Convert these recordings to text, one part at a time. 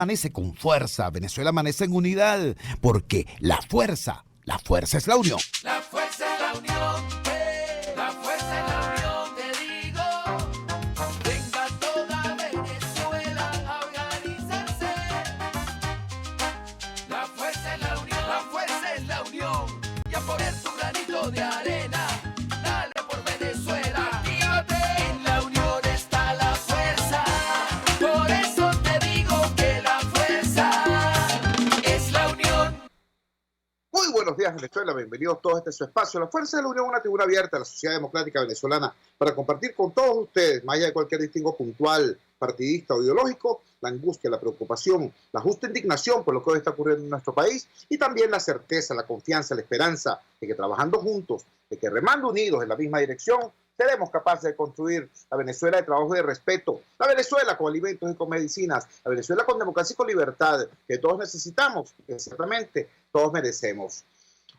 Amanece con fuerza, Venezuela amanece en unidad, porque la fuerza es la unión. La fuerza es la unión, la fuerza es la unión, te digo. Venga toda Venezuela a organizarse. La fuerza es la unión, la fuerza es la unión. Y a poner tu granito de arena, dale por Venezuela. Actívate, en la unión está la fuerza. Por eso te digo que la fuerza es la unión. Muy buenos días, Venezuela. Bienvenidos todos a este su espacio. La Fuerza de la Unión, una tribuna abierta a la sociedad democrática venezolana para compartir con todos ustedes, más allá de cualquier distingo puntual, partidista o ideológico, la angustia, la preocupación, la justa indignación por lo que hoy está ocurriendo en nuestro país y también la certeza, la confianza, la esperanza de que trabajando juntos, de que remando unidos en la misma dirección, seremos capaces de construir la Venezuela de trabajo y de respeto, la Venezuela con alimentos y con medicinas, la Venezuela con democracia y con libertad, que todos necesitamos, que ciertamente todos merecemos.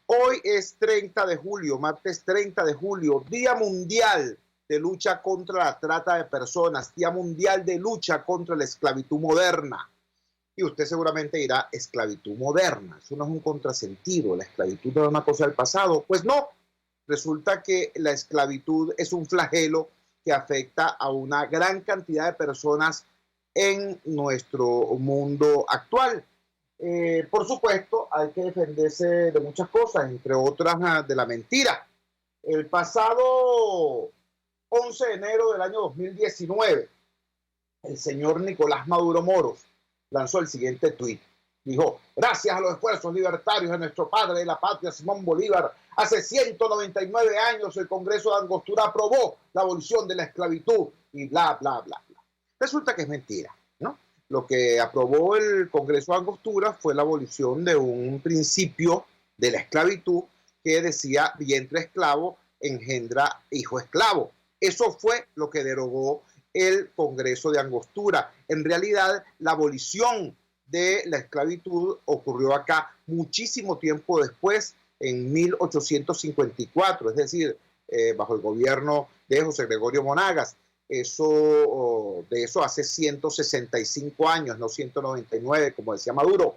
Hoy es 30 de julio, martes 30 de julio, Día Mundial de Lucha contra la Trata de Personas, Día Mundial de Lucha contra la Esclavitud Moderna. Y usted seguramente dirá, esclavitud moderna, eso no es un contrasentido, la esclavitud no es una cosa del pasado. Pues no, resulta que la esclavitud es un flagelo que afecta a una gran cantidad de personas en nuestro mundo actual. Por supuesto, hay que defenderse de muchas cosas, entre otras de la mentira. El pasado 11 de enero del año 2019, el señor Nicolás Maduro Moros lanzó el siguiente tuit. Dijo, gracias a los esfuerzos libertarios de nuestro padre de la patria, Simón Bolívar, hace 199 años el Congreso de Angostura aprobó la abolición de la esclavitud y bla, bla, bla, bla. Resulta que es mentira, ¿no? Lo que aprobó el Congreso de Angostura fue la abolición de un principio de la esclavitud que decía vientre esclavo engendra hijo esclavo. Eso fue lo que derogó el Congreso de Angostura. En realidad, la abolición de la esclavitud ocurrió acá muchísimo tiempo después, en 1854, es decir, bajo el gobierno de José Gregorio Monagas. De eso hace 165 años, no 199, como decía Maduro.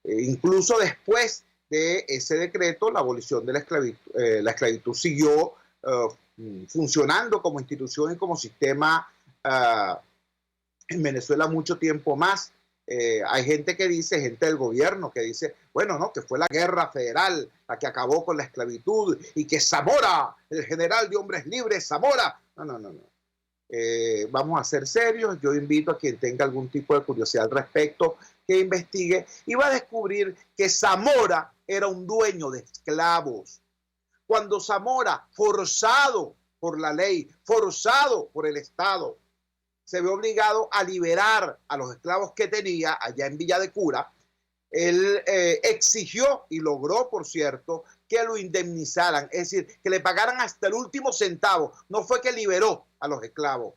Incluso después de ese decreto, la abolición de la esclavitud siguió funcionando como institución y como sistema en Venezuela mucho tiempo más. Hay gente del gobierno que dice, bueno, no, que fue la guerra federal la que acabó con la esclavitud y que Zamora, el general de hombres libres, Zamora. No. Vamos a ser serios. Yo invito a quien tenga algún tipo de curiosidad al respecto que investigue y va a descubrir que Zamora era un dueño de esclavos. Cuando Zamora, forzado por la ley, forzado por el Estado, se ve obligado a liberar a los esclavos que tenía allá en Villa de Cura, él exigió y logró, por cierto, que lo indemnizaran, es decir, que le pagaran hasta el último centavo. No fue que liberó a los esclavos,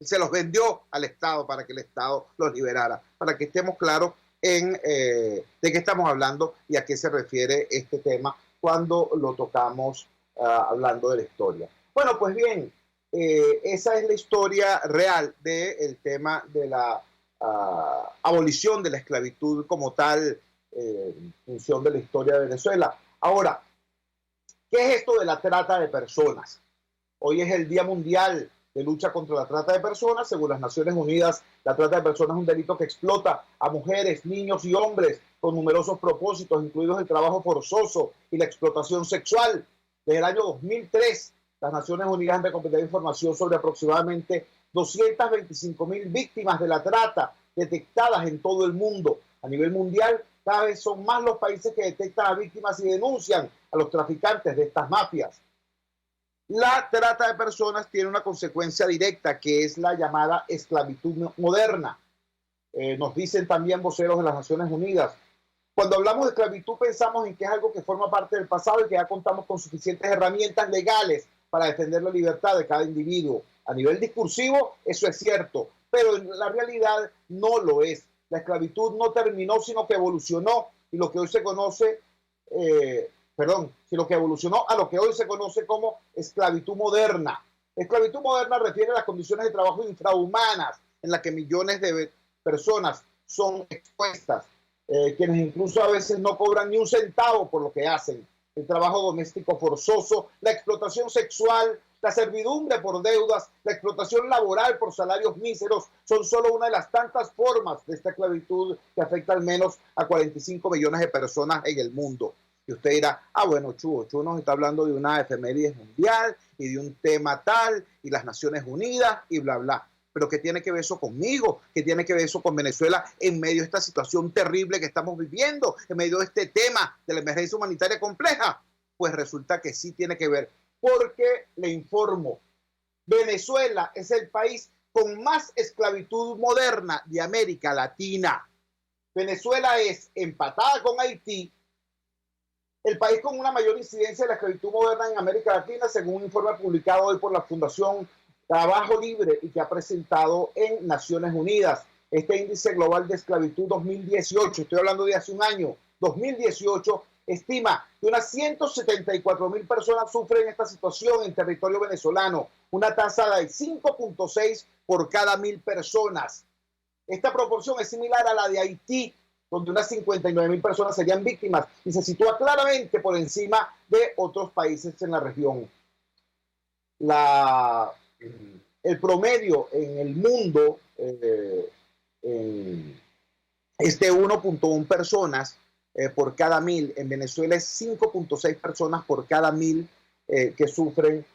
se los vendió al Estado para que el Estado los liberara, para que estemos claros de qué estamos hablando y a qué se refiere este tema cuando lo tocamos hablando de la historia. Bueno, pues bien, esa es la historia real del tema de la abolición de la esclavitud como tal, en función de la historia de Venezuela. Ahora, ¿qué es esto de la trata de personas? Hoy es el Día Mundial de Lucha contra la Trata de Personas. Según las Naciones Unidas, la trata de personas es un delito que explota a mujeres, niños y hombres con numerosos propósitos, incluidos el trabajo forzoso y la explotación sexual. Desde el año 2003, las Naciones Unidas han recopilado información sobre aproximadamente 225,000 víctimas de la trata detectadas en todo el mundo. A nivel mundial, cada vez son más los países que detectan a víctimas y denuncian a los traficantes de estas mafias. La trata de personas tiene una consecuencia directa, que es la llamada esclavitud moderna. Nos dicen también voceros de las Naciones Unidas. Cuando hablamos de esclavitud pensamos en que es algo que forma parte del pasado y que ya contamos con suficientes herramientas legales para defender la libertad de cada individuo. A nivel discursivo, eso es cierto, pero en la realidad no lo es. La esclavitud no terminó, sino que evolucionó, y lo que hoy se conoce, sino que evolucionó a lo que hoy se conoce como esclavitud moderna. Esclavitud moderna refiere a las condiciones de trabajo infrahumanas en la que millones de personas son expuestas, quienes incluso a veces no cobran ni un centavo por lo que hacen. El trabajo doméstico forzoso, la explotación sexual, la servidumbre por deudas, la explotación laboral por salarios míseros son solo una de las tantas formas de esta esclavitud que afecta al menos a 45 millones de personas en el mundo. Y usted dirá, bueno, Chuo nos está hablando de una efeméride mundial y de un tema tal y las Naciones Unidas y bla, bla. Pero ¿qué tiene que ver eso conmigo? ¿Qué tiene que ver eso con Venezuela en medio de esta situación terrible que estamos viviendo? En medio de este tema de la emergencia humanitaria compleja. Pues resulta que sí tiene que ver. Porque le informo, Venezuela es el país con más esclavitud moderna de América Latina. Venezuela es, empatada con Haití, el país con una mayor incidencia de la esclavitud moderna en América Latina, según un informe publicado hoy por la Fundación Trabajo Libre y que ha presentado en Naciones Unidas. Este índice global de esclavitud 2018, estoy hablando de hace un año, 2018, estima que unas 174,000 personas sufren esta situación en territorio venezolano, una tasa de 5.6 por cada 1,000 personas. Esta proporción es similar a la de Haití, donde unas 59,000 personas serían víctimas y se sitúa claramente por encima de otros países en la región. El promedio en el mundo es de 1.1 personas por cada 1,000. En Venezuela es 5.6 personas por cada 1,000 que sufren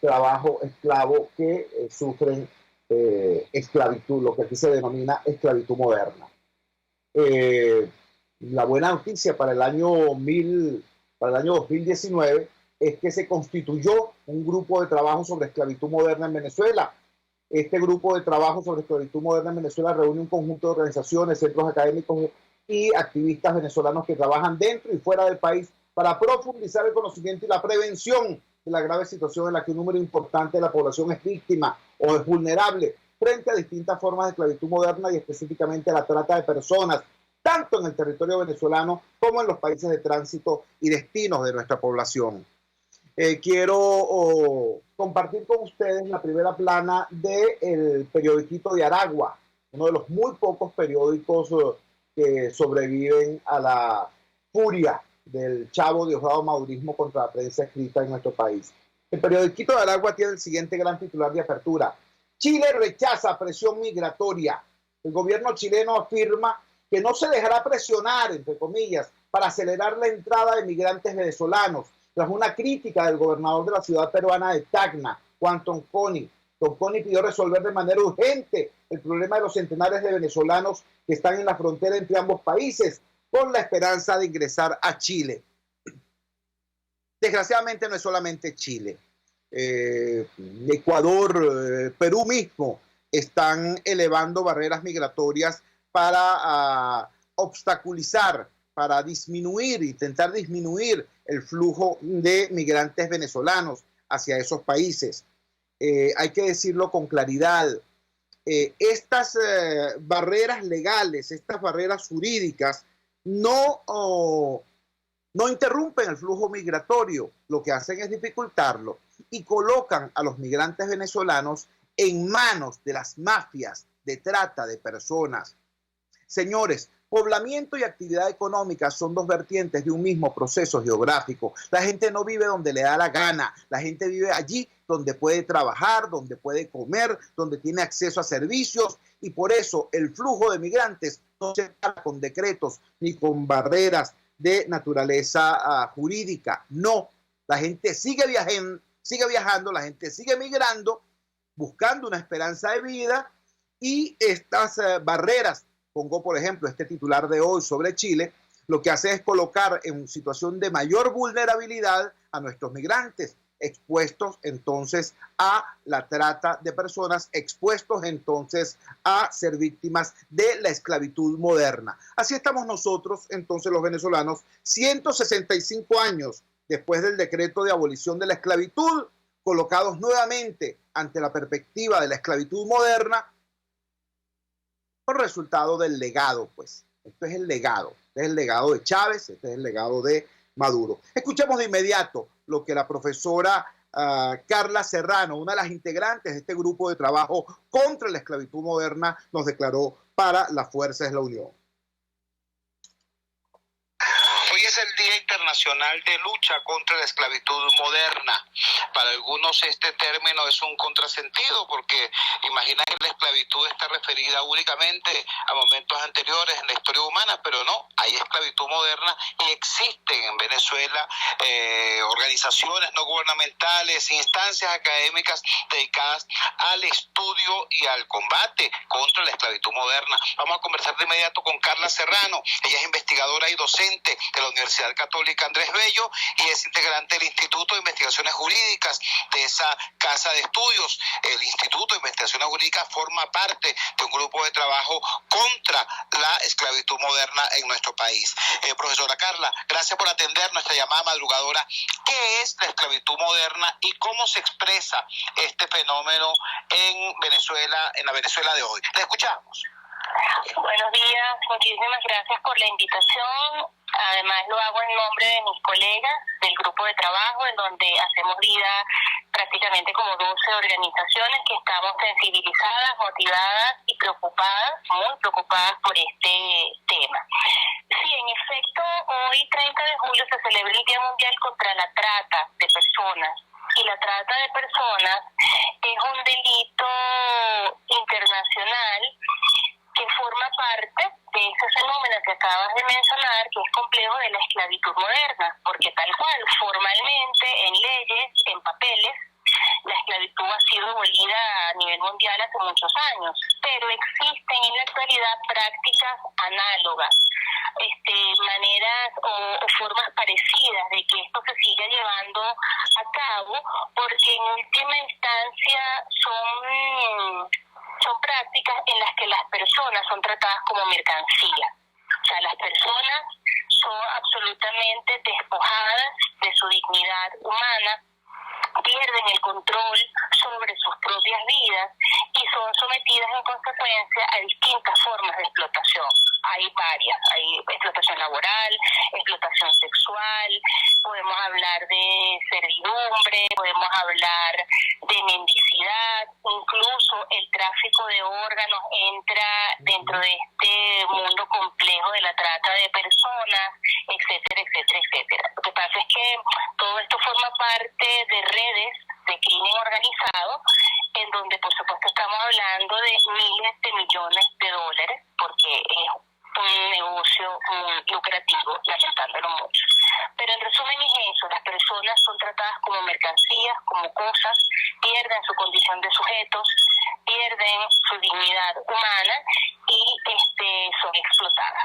trabajo esclavo, que sufren esclavitud, lo que aquí se denomina esclavitud moderna. La buena noticia para el año 2019 es que se constituyó un grupo de trabajo sobre esclavitud moderna en Venezuela. Este grupo de trabajo sobre esclavitud moderna en Venezuela reúne un conjunto de organizaciones, centros académicos y activistas venezolanos que trabajan dentro y fuera del país para profundizar el conocimiento y la prevención de la grave situación en la que un número importante de la población es víctima o es vulnerable frente a distintas formas de esclavitud moderna y específicamente a la trata de personas, tanto en el territorio venezolano como en los países de tránsito y destinos de nuestra población. Quiero compartir con ustedes la primera plana del periodiquito de Aragua, uno de los muy pocos periódicos que sobreviven a la furia del Chavo Diosdado Madurismo contra la prensa escrita en nuestro país. El periodiquito de Aragua tiene el siguiente gran titular de apertura: Chile rechaza presión migratoria. El gobierno chileno afirma que no se dejará presionar, entre comillas, para acelerar la entrada de migrantes venezolanos, tras una crítica del gobernador de la ciudad peruana de Tacna, Juan Tonconi. Tonconi pidió resolver de manera urgente el problema de los centenares de venezolanos que están en la frontera entre ambos países, con la esperanza de ingresar a Chile. Desgraciadamente no es solamente Chile. Ecuador, Perú mismo están elevando barreras migratorias para obstaculizar, para disminuir, intentar disminuir el flujo de migrantes venezolanos hacia esos países. Hay que decirlo con claridad. Estas barreras legales, estas barreras jurídicas, no interrumpen el flujo migratorio, lo que hacen es dificultarlo y colocan a los migrantes venezolanos en manos de las mafias de trata de personas. Señores, poblamiento y actividad económica son dos vertientes de un mismo proceso geográfico. La gente no vive donde le da la gana, la gente vive allí donde puede trabajar, donde puede comer, donde tiene acceso a servicios, y por eso el flujo de migrantes no se para con decretos ni con barreras de naturaleza jurídica. No, la gente sigue viajando, la gente sigue migrando, buscando una esperanza de vida, y estas barreras, pongo por ejemplo este titular de hoy sobre Chile, lo que hace es colocar en situación de mayor vulnerabilidad a nuestros migrantes, expuestos entonces a la trata de personas, expuestos entonces a ser víctimas de la esclavitud moderna. Así estamos nosotros, entonces los venezolanos, 165 años después del decreto de abolición de la esclavitud, colocados nuevamente ante la perspectiva de la esclavitud moderna, por resultado del legado, pues. Esto es el legado. Este es el legado de Chávez, este es el legado de Maduro. Escuchemos de inmediato lo que la profesora Carla Serrano, una de las integrantes de este grupo de trabajo contra la esclavitud moderna, nos declaró para La Fuerza es la Unión. Hoy es el Día Internacional de Lucha contra la Esclavitud Moderna. Para algunos este término es un contrasentido porque imagina que la esclavitud está referida únicamente a momentos anteriores en la historia humana, pero no, hay esclavitud moderna y existen en Venezuela organizaciones no gubernamentales, instancias académicas dedicadas al estudio y al combate contra la esclavitud moderna. Vamos a conversar de inmediato con Carla Serrano. Ella es investigadora y docente de la Universidad Católica Andrés Bello y es integrante del Instituto de Investigaciones Jurídicas de esa casa de estudios. El Instituto de Investigaciones Jurídicas forma parte de un grupo de trabajo contra la esclavitud moderna en nuestro país. Profesora Carla, gracias por atender nuestra llamada madrugadora. ¿Qué es la esclavitud moderna y cómo se expresa este fenómeno en Venezuela, en la Venezuela de hoy? Le escuchamos. Buenos días, muchísimas gracias por la invitación. Además lo hago en nombre de mis colegas del grupo de trabajo, en donde hacemos vida prácticamente como 12 organizaciones que estamos sensibilizadas, motivadas y preocupadas, muy preocupadas por este tema. Sí, en efecto, hoy 30 de julio se celebra el Día Mundial contra la Trata de Personas. Y la trata de personas es un delito internacional que forma parte de ese fenómeno que acabas de mencionar, que es complejo de la esclavitud moderna, porque tal cual, formalmente, en leyes, en papeles, la esclavitud ha sido abolida a nivel mundial hace muchos años, pero existen en la actualidad prácticas análogas, maneras o formas parecidas de que esto se siga llevando a cabo, porque en última instancia son prácticas en las que las personas son tratadas como mercancía. O sea, las personas son absolutamente despojadas de su dignidad humana, pierden el control sobre sus propias vidas y son sometidas en consecuencia a distintas formas de explotación. Hay varias, hay explotación laboral, explotación sexual, podemos hablar de servidumbre, podemos hablar de mendicidad, incluso el tráfico de órganos entra dentro de este mundo complejo de la trata de personas, etcétera, etcétera, etcétera. Lo que pasa es que todo esto forma parte de redes de crimen organizado, en donde por supuesto estamos hablando de miles de millones de dólares, porque es un negocio muy lucrativo, lamentándolo mucho. Pero en resumen es eso, las personas son tratadas como mercancías, como cosas, pierden su condición de sujetos, pierden su dignidad humana y son explotadas.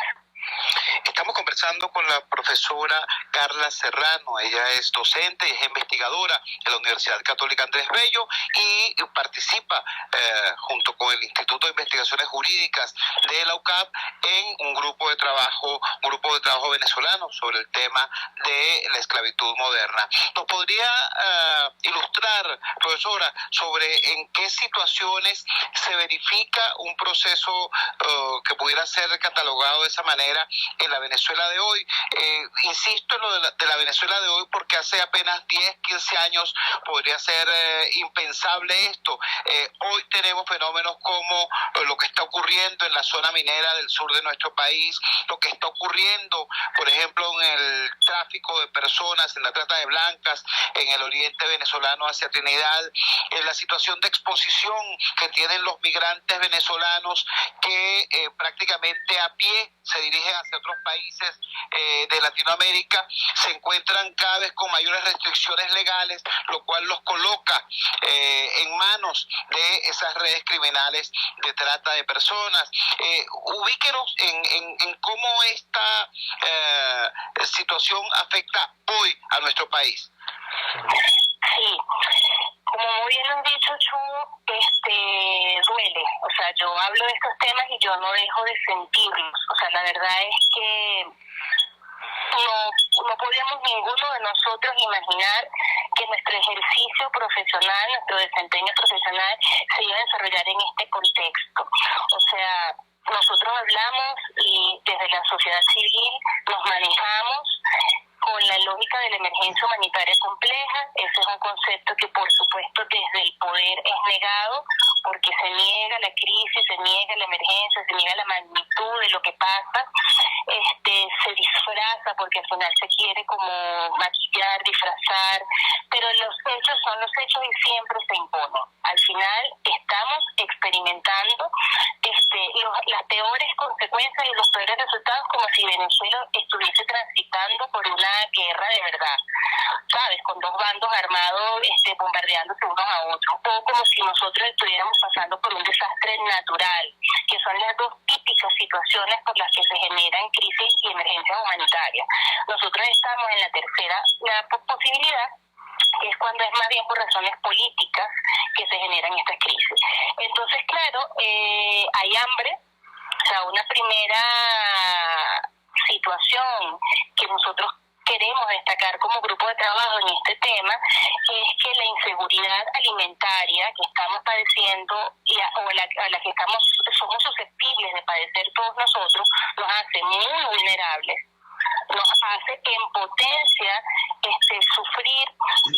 Estamos conversando con la profesora Carla Serrano. Ella es docente y es investigadora de la Universidad Católica Andrés Bello y participa junto con el Instituto de Investigaciones Jurídicas de la UCAP en un grupo de trabajo venezolano sobre el tema de la esclavitud moderna. ¿Nos podría ilustrar, profesora, sobre en qué situaciones se verifica un proceso que pudiera ser catalogado de esa manera en la Venezuela de hoy? Insisto en lo de la Venezuela de hoy porque hace apenas 10, 15 años podría ser impensable esto. Hoy tenemos fenómenos como lo que está ocurriendo en la zona minera del sur de nuestro país, lo que está ocurriendo, por ejemplo, en el tráfico de personas, en la trata de blancas, en el oriente venezolano hacia Trinidad, en la situación de exposición que tienen los migrantes venezolanos que prácticamente a pie se dirigen hacia otros países de Latinoamérica, se encuentran cada vez con mayores restricciones legales, lo cual los coloca en manos de esas redes criminales de trata de personas. Ubíquenos en cómo esta situación afecta hoy a nuestro país. Sí, como muy bien lo han dicho, Chu, duele. O sea, yo hablo de estos temas y yo no dejo de sentirlos. O sea, la verdad es que no podíamos ninguno de nosotros imaginar que nuestro ejercicio profesional, nuestro desempeño profesional se iba a desarrollar en este contexto. O sea, nosotros hablamos y desde la sociedad civil nos manejamos con la lógica de la emergencia humanitaria compleja. Esa es un concepto que por supuesto desde el poder es negado, porque se niega la crisis, se niega la emergencia, se niega la magnitud de lo que pasa, se disfraza porque al final se quiere como maquillar, disfrazar, pero los hechos son los hechos y siempre se imponen. Al final estamos experimentando las peores consecuencias y los peores resultados, como si Venezuela estuviese transitando por una guerra de verdad, ¿sabes? Con dos bandos armados bombardeándose unos a otros, o como si nosotros estuviéramos pasando por un desastre natural, que son las dos típicas situaciones por las que se generan crisis y emergencias humanitarias. Nosotros estamos en la tercera posibilidad, que es cuando es más bien por razones políticas que se generan estas crisis. Entonces, claro, hay hambre. O sea, una primera situación que nosotros queremos destacar como grupo de trabajo en este tema es que la inseguridad alimentaria que estamos padeciendo a la que somos susceptibles de padecer todos nosotros nos hace muy vulnerables, nos hace en potencia sufrir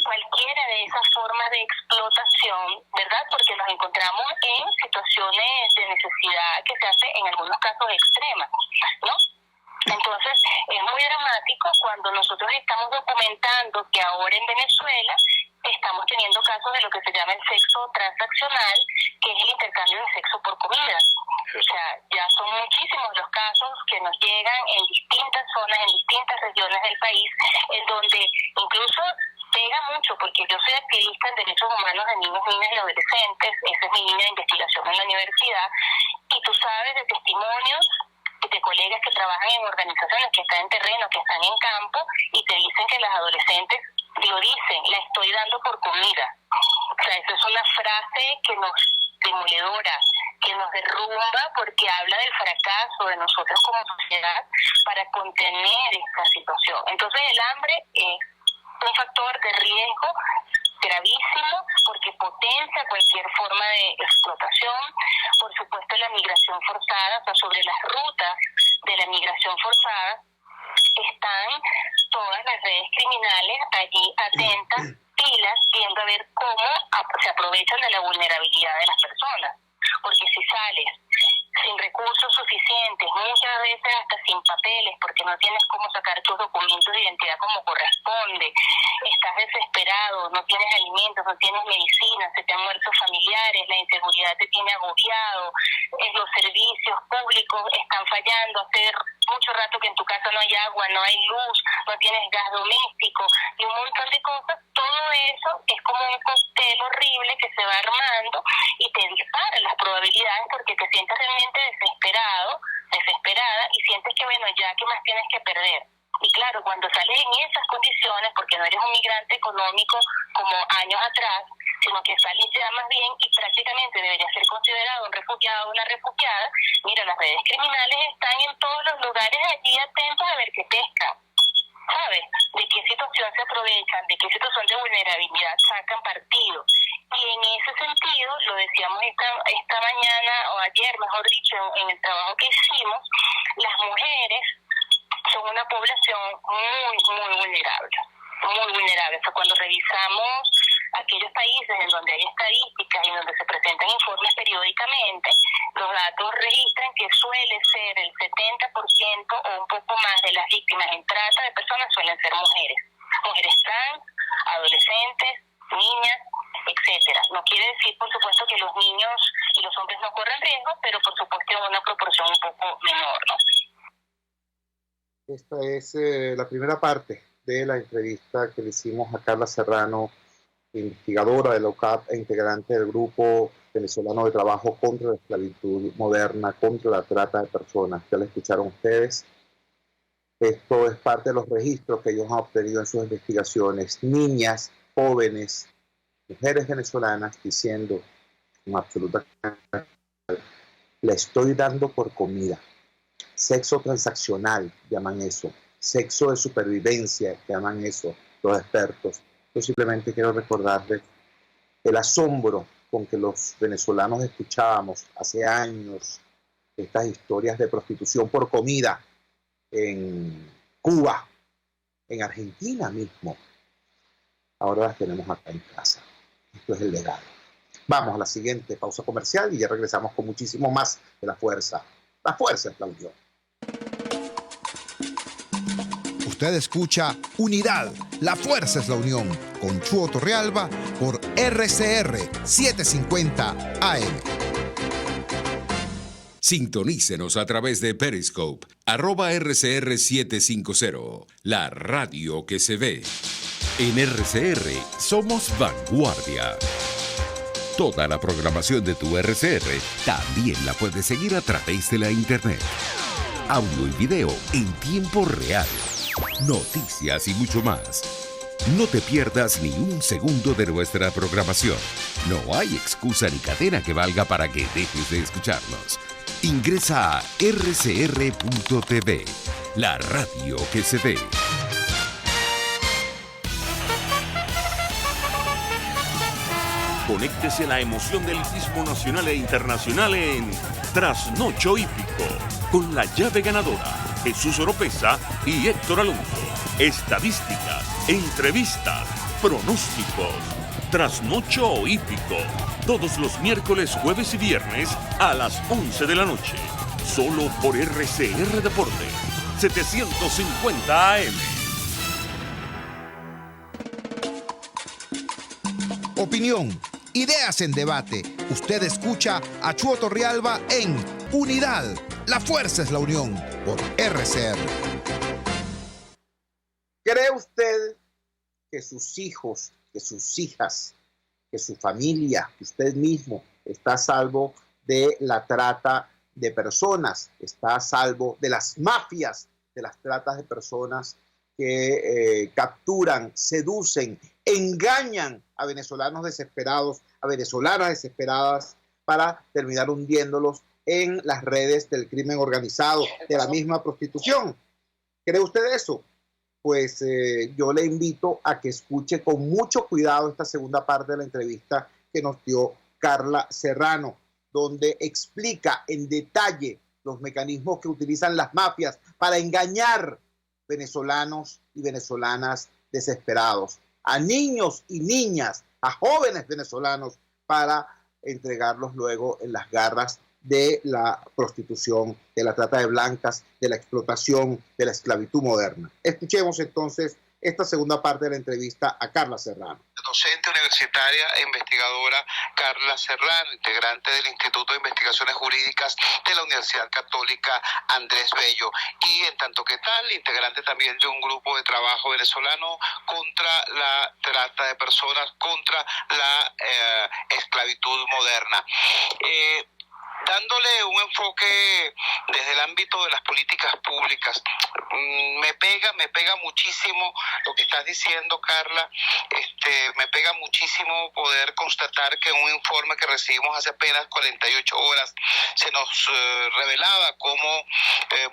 cualquiera de esas formas de explotación, ¿verdad? Porque nos encontramos en situaciones de necesidad que se hace en algunos casos extremas, ¿no? Entonces, es muy dramático cuando nosotros estamos documentando que ahora en Venezuela estamos teniendo casos de lo que se llama el sexo transaccional, que es el intercambio de sexo por comida. O sea, ya son muchísimos los casos que nos llegan en distintas zonas, en distintas regiones del país, en donde incluso pega mucho, porque yo soy activista en derechos humanos de niños, niñas y adolescentes, esa es mi línea de investigación en la universidad, y tú sabes de testimonios de colegas que trabajan en organizaciones que están en terreno, que están en campo, y te dicen que las adolescentes lo dicen, la estoy dando por comida. O sea, eso es una frase que nos demoledora, que nos derrumba, porque habla del fracaso de nosotros como sociedad para contener esta situación. Entonces el hambre es un factor de riesgo gravísimo porque potencia cualquier forma de explotación. Por supuesto, la migración forzada, o sea, sobre las rutas de la migración forzada están todas las redes criminales allí atentas, pilas, viendo a ver cómo se aprovechan de la vulnerabilidad de las personas. Porque si sales sin recursos suficientes, muchas veces hasta sin papeles, porque no tienes cómo sacar tus documentos de identidad como corresponde, estás desesperado, no tienes alimentos, no tienes medicinas, se te han muerto familiares, la inseguridad te tiene agobiado, los servicios públicos están fallando, hace mucho rato que en tu casa no hay agua, no hay luz, no tienes gas doméstico y un montón de cosas. Todo eso es como un cóctel horrible que se va armando y te dispara las probabilidades porque te sientes realmente desesperada y sientes que bueno, ya qué más tienes que perder. Y claro, cuando sales en esas condiciones, porque no eres un migrante económico como años atrás, sino que sales ya más bien y prácticamente debería ser considerado un refugiado o una refugiada, mira, las redes criminales están en todos los lugares allí atentos a ver qué pescan, ¿sabes? De qué situación se aprovechan, de qué situación de vulnerabilidad sacan partido. Y en ese sentido, lo decíamos esta mañana, o ayer, mejor dicho, en el trabajo que hicimos, las mujeres son una población muy vulnerable, muy vulnerable. O sea, cuando revisamos aquellos países en donde hay estadísticas y en donde se presentan informes periódicamente, los datos registran que suele ser el 70% o un poco más de las víctimas en trata de personas suelen ser mujeres trans, adolescentes, niñas, etcétera. No quiere decir, por supuesto, que los niños y los hombres no corren riesgo, pero por supuesto en una proporción un poco menor, ¿no? Esta es la primera parte de la entrevista que le hicimos a Carla Serrano, investigadora de la UCAP e integrante del Grupo Venezolano de Trabajo contra la Esclavitud Moderna, contra la Trata de Personas. Ya la escucharon ustedes. Esto es parte de los registros que ellos han obtenido en sus investigaciones. Niñas, jóvenes, mujeres venezolanas diciendo con absoluta claridad, le estoy dando por comida. Sexo transaccional, llaman eso. Sexo de supervivencia, llaman eso los expertos. Yo simplemente quiero recordarles el asombro con que los venezolanos escuchábamos hace años estas historias de prostitución por comida en Cuba, en Argentina mismo. ahora las tenemos acá en casa. Esto es el legado. Vamos a la siguiente pausa comercial y ya regresamos con muchísimo más de la fuerza. La fuerza es la unión. Usted escucha Unidad, la fuerza es la unión, con Chuo Torrealba por RCR 750 AM. Sintonícenos a través de Periscope, @RCR750, la radio que se ve. En RCR somos vanguardia. Toda la programación de tu RCR también la puedes seguir a través de la internet. Audio y video en tiempo real. Noticias y mucho más. No te pierdas ni un segundo de nuestra programación. No hay excusa ni cadena que valga para que dejes de escucharnos. Ingresa a rcr.tv, la radio que se ve. Conéctese a la emoción del hippismo nacional e internacional en Trasnocho Hípico, con la llave ganadora, Jesús Oropesa y Héctor Alonso. Estadísticas, entrevistas, pronósticos. Trasnocho Hípico, todos los miércoles, jueves y viernes a las 11 de la noche. Solo por RCR Deporte, 750 AM. Opinión, ideas en debate. Usted escucha a Chuo Torrealba en Unidad, la fuerza es la unión, por RCR. ¿Cree usted que sus hijos, que sus hijas, que su familia, que usted mismo está a salvo de la trata de personas, está a salvo de las mafias, de las tratas de personas que capturan, seducen, engañan a venezolanos desesperados, a venezolanas desesperadas para terminar hundiéndolos en las redes del crimen organizado, de la misma prostitución? ¿Cree usted eso? Pues yo le invito a que escuche con mucho cuidado esta segunda parte de la entrevista que nos dio Carla Serrano, donde explica en detalle los mecanismos que utilizan las mafias para engañar venezolanos y venezolanas desesperados, a niños y niñas, a jóvenes venezolanos, para entregarlos luego en las garras de la prostitución, de la trata de blancas, de la explotación, de la esclavitud moderna. Escuchemos entonces esta segunda parte de la entrevista a Carla Serrano. Docente universitaria e investigadora Carla Serrano, integrante del Instituto de Investigaciones Jurídicas de la Universidad Católica Andrés Bello, y en tanto que tal, integrante también de un grupo de trabajo venezolano contra la trata de personas, contra la esclavitud moderna. Dándole un enfoque desde el ámbito de las políticas públicas, me pega muchísimo lo que estás diciendo, Carla. Me pega muchísimo poder constatar que en un informe que recibimos hace apenas 48 horas se nos revelaba cómo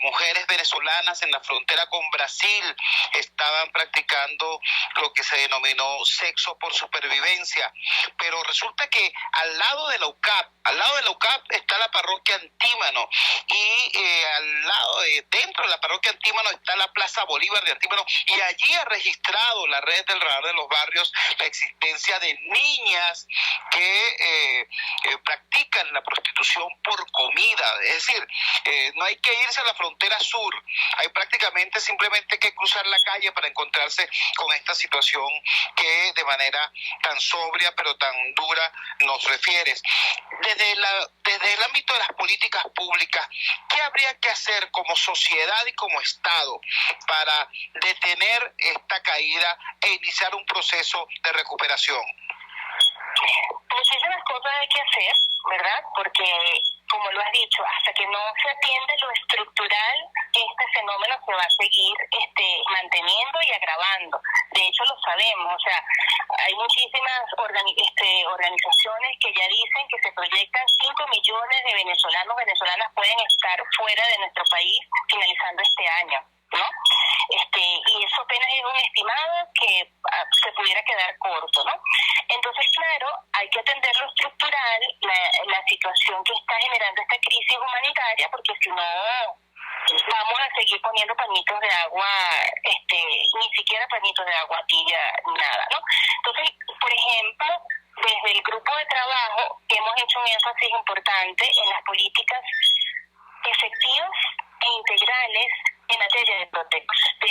mujeres venezolanas en la frontera con Brasil estaban practicando lo que se denominó sexo por supervivencia. Pero resulta que al lado de la UCAP está la parroquia Antímano, y dentro de la parroquia Antímano está la Plaza Bolívar de Antímano, y allí ha registrado la red del radar de los barrios la existencia de niñas que practican la prostitución por comida. Es decir, no hay que irse a la frontera sur, hay prácticamente simplemente que cruzar la calle para encontrarse con esta situación que de manera tan sobria pero tan dura nos refieres. Desde el ámbito de las políticas públicas, ¿qué habría que hacer como sociedad y como Estado para detener esta caída e iniciar un proceso de recuperación? Muchísimas cosas hay que hacer, ¿verdad? Porque, como lo has dicho, hasta que no se atiende lo estructural, este fenómeno se va a seguir manteniendo y agravando. De hecho, lo sabemos. O sea, hay muchísimas organizaciones que ya dicen que se proyectan 5 millones de venezolanas pueden estar fuera de nuestro país finalizando este año, ¿no? Y eso apenas es un estimado que se pudiera quedar corto, ¿no? Entonces, claro, hay que atender lo estructural, la situación que está generando esta crisis humanitaria, porque si no, vamos a seguir poniendo pañitos de agua, ni siquiera pañitos de agua tibia, nada, ¿no? Entonces, por ejemplo, desde el grupo de trabajo hemos hecho un énfasis importante en las políticas efectivas e integrales en materia de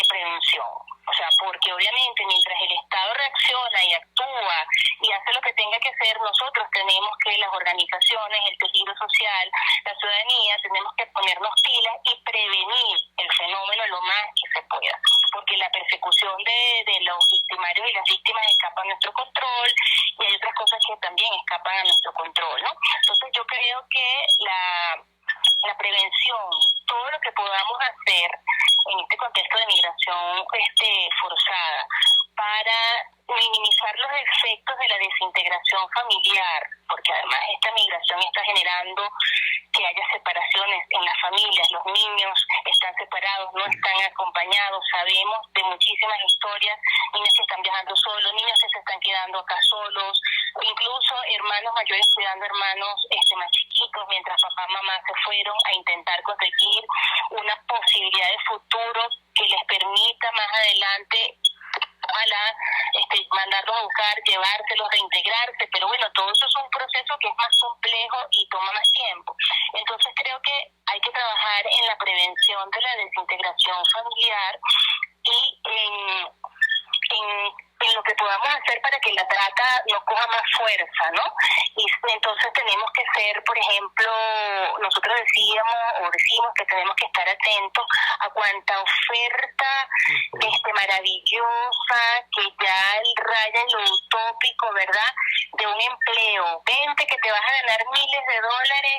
prevención. O sea, porque obviamente mientras el Estado reacciona y actúa y hace lo que tenga que hacer, nosotros tenemos que, las organizaciones, el tejido social, la ciudadanía, tenemos que ponernos pilas y prevenir el fenómeno lo más que se pueda. Porque la persecución de los victimarios y las víctimas escapa a nuestro control y hay otras cosas que también escapan a nuestro control, ¿no? Entonces yo creo que la prevención, todo lo que podamos hacer en este contexto de migración forzada para minimizar los efectos de la desintegración familiar, porque además esta migración está generando que haya separaciones en las familias, los niños están separados, no están acompañados, sabemos de muchísimas historias, niños que están viajando solos, niños que se están quedando acá solos, incluso hermanos mayores cuidando hermanos más chiquitos, mientras papá y mamá se fueron a intentar conseguir una posibilidad de futuro que les permita más adelante, ojalá, mandarlos a buscar, llevárselos, reintegrarse, pero bueno, todo eso es un proceso que es más complejo y toma más tiempo. Entonces creo que hay que trabajar en la prevención de la desintegración familiar y en lo que podamos hacer para que la trata no coja más fuerza, ¿no? Y entonces tenemos que ser, por ejemplo, nosotros decimos que tenemos que estar atentos a cuanta oferta maravillosa que ya raya en lo utópico, ¿verdad? De un empleo. Vente que te vas a ganar miles de dólares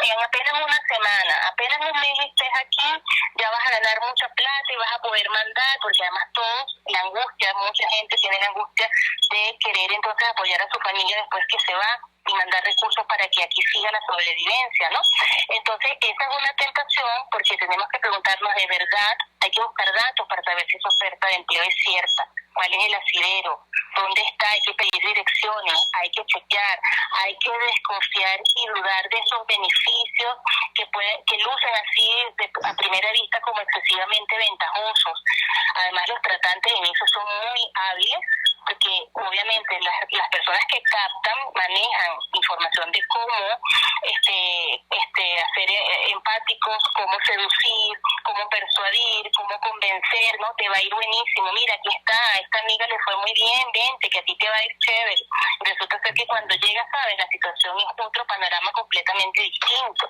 en apenas una semana. Apenas un mes estés aquí, ya vas a ganar mucha plata y vas a poder mandar, porque además todos, la angustia, mucha gente tiene la angustia de querer entonces apoyar a su familia después que se va y mandar recursos para que aquí siga la sobrevivencia, ¿no? Entonces, esa es una tentación porque tenemos que preguntarnos de verdad, hay que buscar datos para saber si esa oferta de empleo es cierta, cuál es el asidero, dónde está, hay que pedir direcciones, hay que chequear, hay que desconfiar y dudar de esos beneficios que lucen así a primera vista como excesivamente ventajosos. Además, los tratantes en eso son muy hábiles, porque obviamente las personas que captan manejan información de cómo hacer empáticos, cómo seducir, cómo persuadir, cómo convencer, ¿no? Te va a ir buenísimo, mira, aquí está, a esta amiga le fue muy bien, vente, que a ti te va a ir chévere. Resulta ser que cuando llegas, sabes, la situación es otro panorama completamente distinto.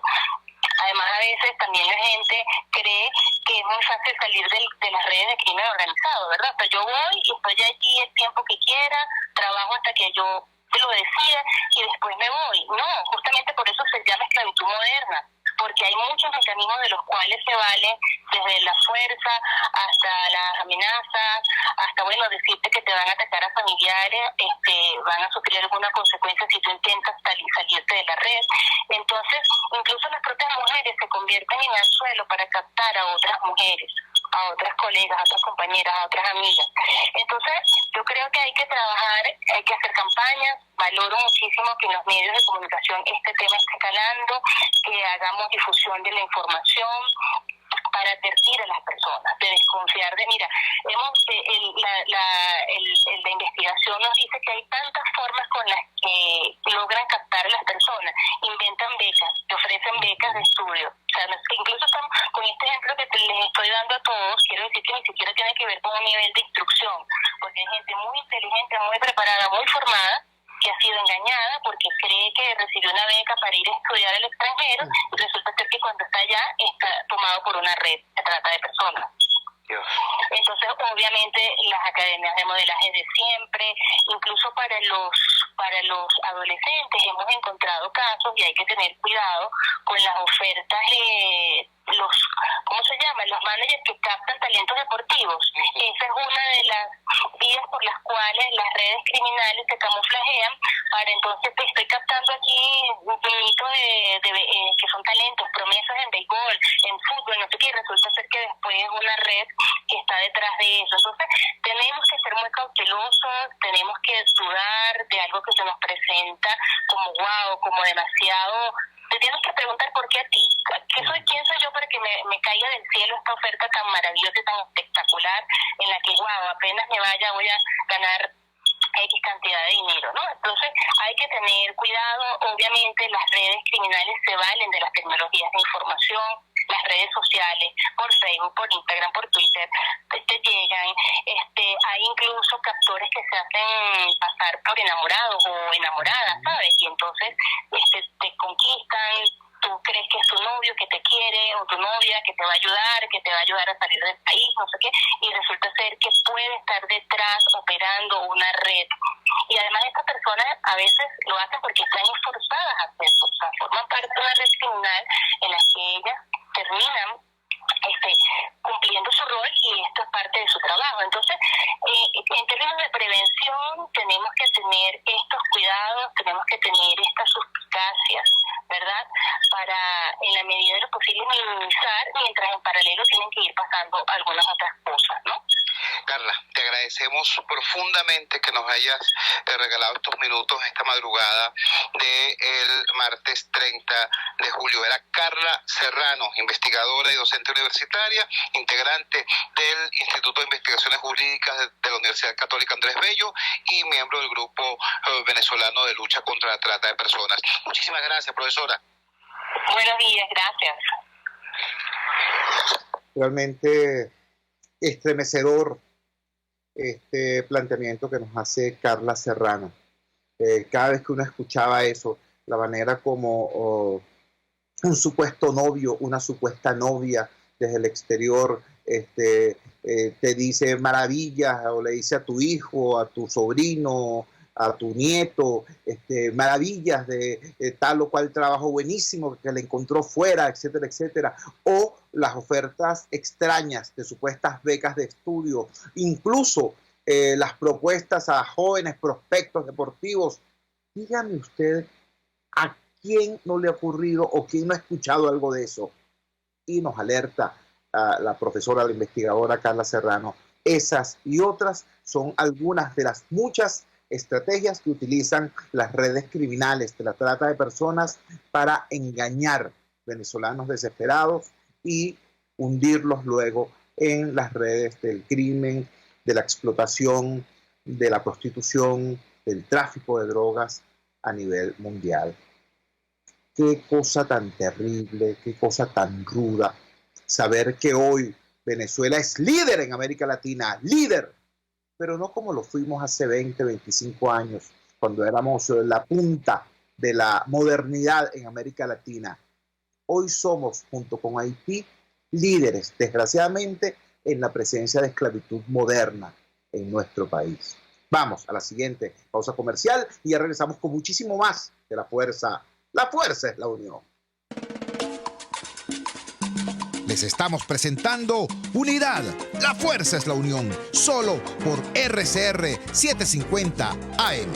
Además, a veces también la gente cree que es muy fácil salir de las redes de crimen organizado, ¿verdad? O sea, yo voy y estoy allí el tiempo que quiera, trabajo hasta que yo lo decida y después me voy. No, justamente por eso se llama esclavitud moderna, porque hay muchos mecanismos de los cuales se valen, desde la fuerza hasta las amenazas, hasta, bueno, decirte que te van a atacar a familiares, van a sufrir alguna consecuencia si tú intentas salirte de la red. Entonces, incluso las propias mujeres se convierten en anzuelo para captar a otras mujeres, a otras colegas, a otras compañeras, a otras amigas. Entonces, yo creo que hay que trabajar, hay que hacer campañas. Valoro muchísimo que en los medios de comunicación este tema esté calando, que hagamos difusión de la información para advertir a las personas, de desconfiar de, mira, la investigación nos dice que hay tantas formas con las que logran captar a las personas, inventan becas, te ofrecen becas de estudio, o sea, incluso con este ejemplo que les estoy dando a todos, quiero decir que ni siquiera tiene que ver con un nivel de instrucción, porque hay gente muy inteligente, muy preparada, muy formada, que ha sido engañada porque cree que recibió una beca para ir a estudiar al extranjero y resulta ser que cuando está allá está tomado por una red de trata de personas. Entonces, obviamente, las academias de modelaje de siempre, incluso para los adolescentes, hemos encontrado casos y hay que tener cuidado con las ofertas de ¿cómo se llama? Los managers que captan talentos deportivos. Esa es una de las vías por las cuales las redes criminales se camuflajean para entonces te estoy captando aquí niñitos que son talentos, promesas en béisbol, en fútbol, no sé qué, resulta ser que después es una red que está detrás de eso. Entonces, tenemos que ser muy cautelosos, tenemos que dudar de algo que se nos presenta como wow, como demasiado te tienes que preguntar por qué a ti. ¿Quién soy yo para que me caiga del cielo esta oferta tan maravillosa y tan espectacular en la que, wow, apenas me vaya voy a ganar X cantidad de dinero, ¿no? Entonces hay que tener cuidado. Obviamente las redes criminales se valen de las tecnologías de información, las redes sociales, por Facebook, por Instagram, por Twitter, te llegan, hay incluso captores que se hacen pasar por enamorados o enamoradas, ¿sabes? Y entonces te conquistan. Tú crees que es tu novio que te quiere o tu novia que te va a ayudar a salir del país, no sé qué, y resulta ser que puede estar detrás operando una red. Y además estas personas a veces lo hacen porque están forzadas a hacerlo, o sea, forman parte de una red criminal en la que ellas terminan cumpliendo su rol y esto es parte de su trabajo. Entonces, en términos de prevención, tenemos que tener estos cuidados, tenemos que tener estas suspicacias, ¿verdad? Para, en la medida de lo posible, minimizar, mientras en paralelo tienen que ir pasando algunas otras cosas, ¿no? Carla, te agradecemos profundamente que nos hayas regalado estos minutos esta madrugada del martes 30 de julio. Era Carla Serrano, investigadora y docente universitaria, integrante del Instituto de Investigaciones Jurídicas de la Universidad Católica Andrés Bello y miembro del grupo venezolano de lucha contra la trata de personas. Muchísimas gracias, profesora. Buenos días, gracias. Realmente estremecedor este planteamiento que nos hace Carla Serrano. Cada vez que uno escuchaba eso, la manera como un supuesto novio, una supuesta novia desde el exterior te dice maravillas, o le dice a tu hijo, a tu sobrino, a tu nieto, maravillas de tal o cual trabajo buenísimo que le encontró fuera, etcétera, etcétera, o las ofertas extrañas de supuestas becas de estudio, incluso las propuestas a jóvenes prospectos deportivos. Dígame usted, ¿a quién no le ha ocurrido o quién no ha escuchado algo de eso? Y nos alerta la profesora, la investigadora Carla Serrano. Esas y otras son algunas de las muchas estrategias que utilizan las redes criminales de la trata de personas para engañar venezolanos desesperados y hundirlos luego en las redes del crimen, de la explotación, de la prostitución, del tráfico de drogas a nivel mundial. Qué cosa tan terrible, qué cosa tan ruda saber que hoy Venezuela es líder en América Latina, líder, pero no como lo fuimos hace 20, 25 años, cuando éramos la punta de la modernidad en América Latina. Hoy somos, junto con Haití, líderes, desgraciadamente, en la presencia de esclavitud moderna en nuestro país. Vamos a la siguiente pausa comercial y ya regresamos con muchísimo más de La Fuerza. La fuerza es la unión. Les estamos presentando Unidad. La fuerza es la unión. Solo por RCR 750 AM.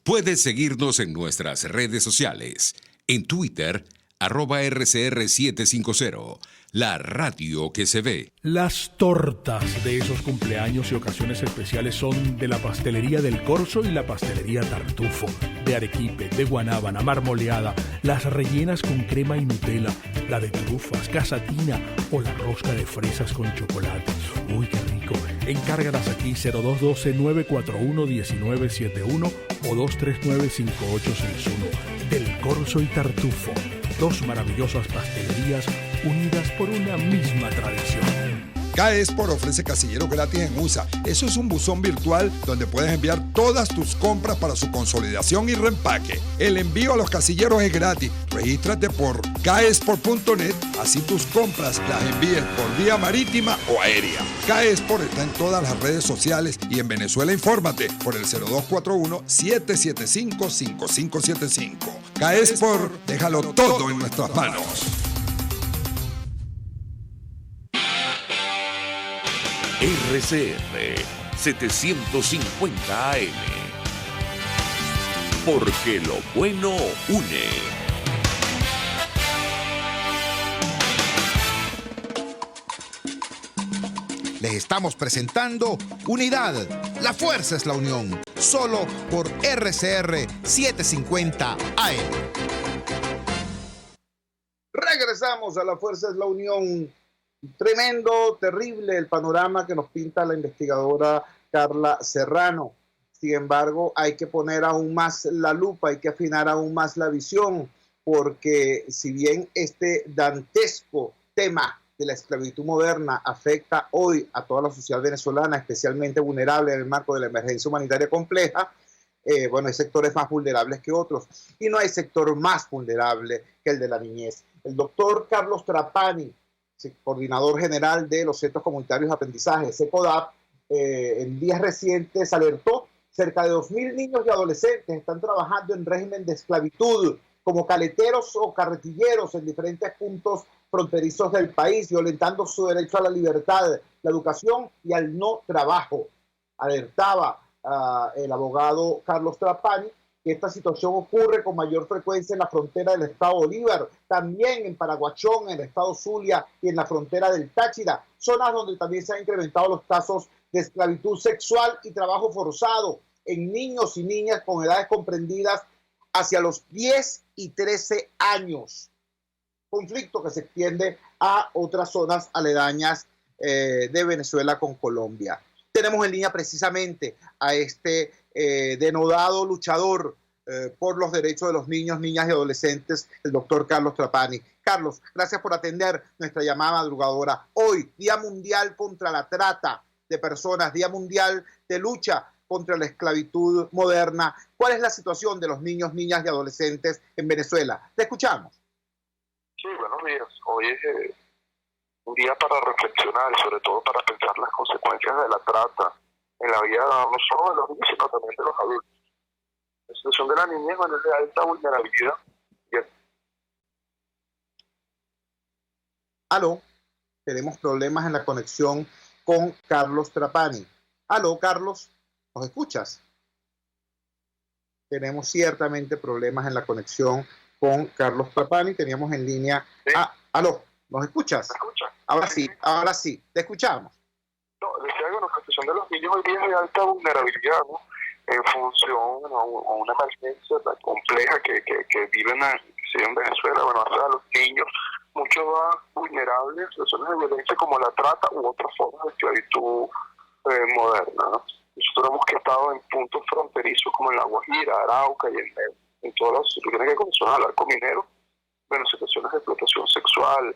Puedes seguirnos en nuestras redes sociales. En Twitter, @RCR750. La radio que se ve. Las tortas de esos cumpleaños y ocasiones especiales son de la pastelería del Corso y la pastelería Tartufo. De arequipe, de guanábana, marmoleada, las rellenas con crema y Nutella, la de trufas, casatina o la rosca de fresas con chocolate. ¡Uy, qué rico! Encárgalas aquí 0212-941-1971 o 239-5861. Del Corso y Tartufo. Dos maravillosas pastelerías unidas por una misma tradición. CAESPOR ofrece casilleros gratis en USA. Eso es un buzón virtual donde puedes enviar todas tus compras para su consolidación y reempaque. El envío a los casilleros es gratis. Regístrate por caespor.net, así tus compras las envíes por vía marítima o aérea. CAESPOR está en todas las redes sociales y en Venezuela infórmate por el 0241-775-5575. CAESPOR, déjalo todo en nuestras manos. RCR 750 AM. Porque lo bueno une. Les estamos presentando Unidad. La fuerza es la unión. solo por RCR 750 AM. Regresamos a La Fuerza es la Unión. Tremendo, terrible el panorama que nos pinta la investigadora Carla Serrano. Sin embargo, hay que poner aún más la lupa, hay que afinar aún más la visión, porque si bien este dantesco tema de la esclavitud moderna afecta hoy a toda la sociedad venezolana, especialmente vulnerable en el marco de la emergencia humanitaria compleja, bueno, hay sectores más vulnerables que otros, y no hay sector más vulnerable que el de la niñez. El doctor Carlos Trapani, coordinador general de los Centros Comunitarios de Aprendizaje, CECODAP, en días recientes alertó: cerca de 2.000 niños y adolescentes están trabajando en régimen de esclavitud como caleteros o carretilleros en diferentes puntos fronterizos del país, violentando su derecho a la libertad, la educación y al no trabajo. Alertaba el abogado Carlos Trapani que esta situación ocurre con mayor frecuencia en la frontera del estado Bolívar, también en Paraguachón, en el estado Zulia y en la frontera del Táchira, zonas donde también se han incrementado los casos de esclavitud sexual y trabajo forzado en niños y niñas con edades comprendidas hacia los 10 y 13 años. Conflicto que se extiende a otras zonas aledañas de Venezuela con Colombia. Tenemos en línea precisamente a este denodado luchador por los derechos de los niños, niñas y adolescentes, el doctor Carlos Trapani. Carlos, gracias por atender nuestra llamada madrugadora. Hoy, Día Mundial contra la Trata de Personas, Día Mundial de Lucha contra la Esclavitud Moderna. ¿Cuál es la situación de los niños, niñas y adolescentes en Venezuela? Te escuchamos. Sí, buenos días. Hoy es un día para reflexionar y sobre todo para pensar las consecuencias de la trata en la vida no solo de los niños, sino también de los adultos. La situación de la niñez es de alta vulnerabilidad. Aló, tenemos problemas en la conexión con Carlos Trapani. Aló, Carlos, ¿nos escuchas? Tenemos ciertamente problemas en la conexión con Carlos Trapani. Teníamos en línea... ¿Sí? Aló, ¿nos escuchas? ¿Me escucha? Ahora sí, te escuchamos. No, decía que la situación de los niños hoy día es de alta vulnerabilidad, ¿no? En función a una emergencia tan compleja que viven en Venezuela. Bueno, hace a los niños mucho más vulnerables a situaciones de violencia como la trata u otras formas de esclavitud moderna, ¿no? Nosotros hemos estado en puntos fronterizos como en La Guajira, Arauca y en todas las situaciones que conocen al arco minero, bueno, situaciones de explotación sexual,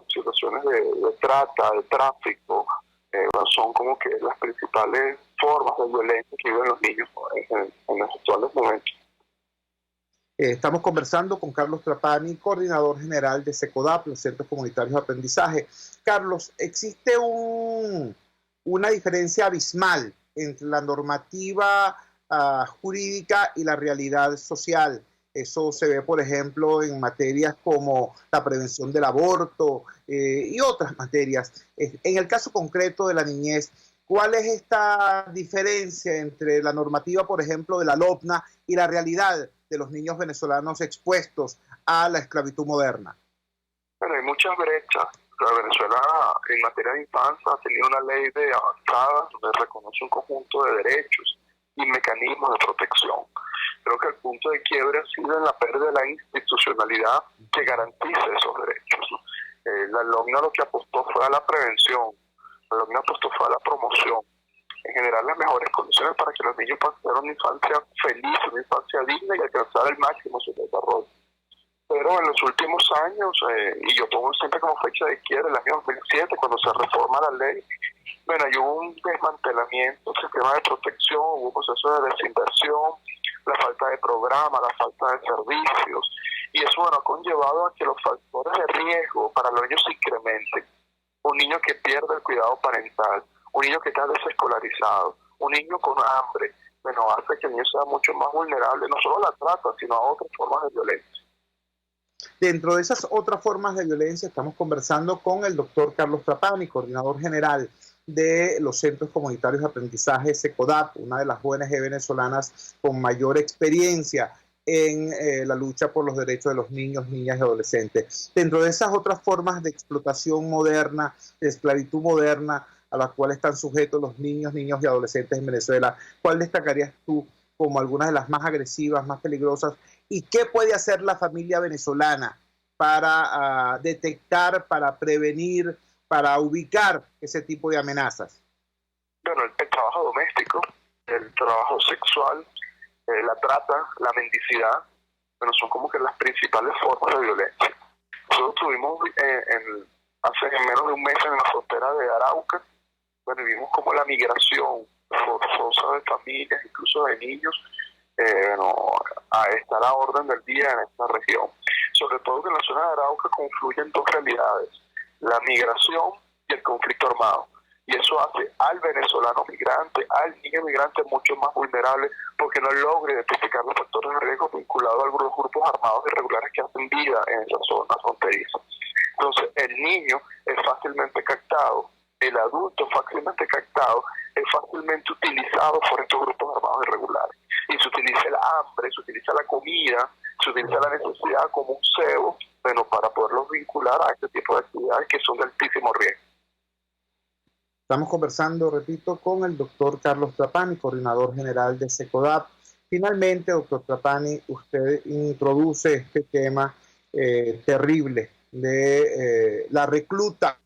situaciones de trata, de tráfico, son como que las principales formas de violencia que viven los niños en los actuales momentos. Estamos conversando con Carlos Trapani, coordinador general de CECODAP, los Centros Comunitarios de Aprendizaje. Carlos, existe una diferencia abismal entre la normativa jurídica y la realidad social. Eso se ve, por ejemplo, en materias como la prevención del aborto y otras materias. En el caso concreto de la niñez, ¿cuál es esta diferencia entre la normativa, por ejemplo, de la LOPNA y la realidad de los niños venezolanos expuestos a la esclavitud moderna? Bueno, hay muchas brechas. Venezuela, en materia de infancia, ha tenido una ley avanzada donde reconoce un conjunto de derechos y mecanismos de protección. Creo que el punto de quiebre ha sido en la pérdida de la institucionalidad que garantice esos derechos. La LOMNA lo que apostó fue a la prevención, la LOMNA apostó fue a la promoción, en general las mejores condiciones para que los niños puedan tener una infancia feliz, una infancia digna y alcanzar el máximo su desarrollo. Pero en los últimos años, y yo pongo siempre como fecha de quiebre el año 2007, cuando se reforma la ley, bueno, hay un desmantelamiento del sistema de protección, hubo un proceso de desinversión, la falta de programa, la falta de servicios, y eso bueno, ha conllevado a que los factores de riesgo para los niños se incrementen. Un niño que pierde el cuidado parental, un niño que está desescolarizado, un niño con hambre, bueno, hace que el niño sea mucho más vulnerable, no solo a la trata, sino a otras formas de violencia. Dentro de esas otras formas de violencia estamos conversando con el doctor Carlos Trapani, coordinador general de los Centros Comunitarios de Aprendizaje CECODAP, una de las ONG venezolanas con mayor experiencia en la lucha por los derechos de los niños, niñas y adolescentes. Dentro de esas otras formas de explotación moderna, de esclavitud moderna, a las cuales están sujetos los niños y adolescentes en Venezuela, ¿cuál destacarías tú como algunas de las más agresivas, más peligrosas? ¿Y qué puede hacer la familia venezolana para detectar, para prevenir, para ubicar ese tipo de amenazas? Bueno, el trabajo doméstico, el trabajo sexual, la trata, la mendicidad, bueno, son como que las principales formas de violencia. Nosotros estuvimos hace menos de un mes en la frontera de Arauca, bueno, y vimos como la migración forzosa de familias, incluso de niños, está a la orden del día en esta región. Sobre todo que en la zona de Arauca confluyen dos realidades, la migración y el conflicto armado. Y eso hace al venezolano migrante, al niño migrante mucho más vulnerable porque no logra identificar los factores de riesgo vinculados a algunos grupos armados irregulares que hacen vida en esa zona fronteriza. Entonces, el niño es fácilmente captado, el adulto es fácilmente captado, es fácilmente utilizado por estos grupos armados irregulares. Y se utiliza el hambre, se utiliza la comida, se utiliza la necesidad como un cebo, para poderlos vincular a este tipo de actividades que son de altísimo riesgo. Estamos conversando, repito, con el doctor Carlos Trapani, coordinador general de SECODAP. Finalmente, doctor Trapani, usted introduce este tema terrible de la recluta